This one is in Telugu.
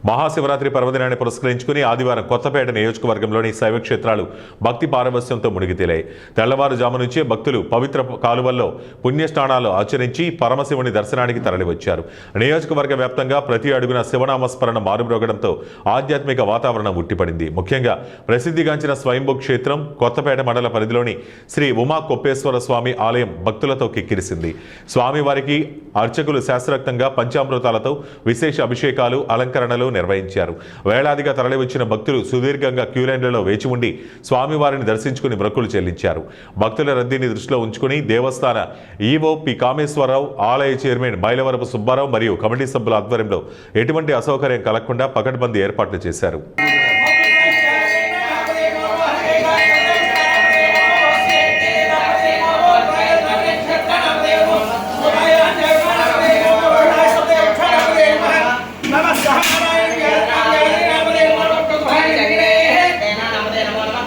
మహాశివరాత్రి పర్వదినాన్ని పురస్కరించుకుని ఆదివారం కొత్తపేట నియోజకవర్గంలోని శైవ క్షేత్రాలు భక్తి పారవస్యంతో మునిగితేలాయి. తెల్లవారుజాము నుంచే భక్తులు పవిత్ర కాలువల్లో పుణ్యస్నానాలు ఆచరించి పరమశివుని దర్శనానికి తరలివచ్చారు. నియోజకవర్గ వ్యాప్తంగా ప్రతి అడుగున శివనామస్మరణ మారుమ్రోగడంతో ఆధ్యాత్మిక వాతావరణం ఉట్టిపడింది. ముఖ్యంగా ప్రసిద్ధిగాంచిన స్వయంభూ క్షేత్రం కొత్తపేట మండల పరిధిలోని శ్రీ ఉమా కొప్పేశ్వర స్వామి ఆలయం భక్తులతో కిక్కిరిసింది. స్వామివారికి అర్చకులు శాస్త్రోక్తంగా పంచామృతాలతో విశేష అభిషేకాలు, అలంకరణలు నిర్వహించారు. వేలాదిగా తరలివచ్చిన భక్తులు సుదీర్ఘంగా క్యూలైన్లలో వేచి ఉండి స్వామివారిని దర్శించుకుని మొక్కులు చెల్లించారు. భక్తుల రద్దీని దృష్టిలో ఉంచుకుని దేవస్థాన ఈవో పి కామేశ్వరరావు, ఆలయ చైర్మన్ మైలవరపు సుబ్బారావు మరియు కమిటీ సభ్యుల ఆధ్వర్యంలో ఎటువంటి అసౌకర్యం కలగకుండా పకడ్బందీ ఏర్పాట్లు చేశారు.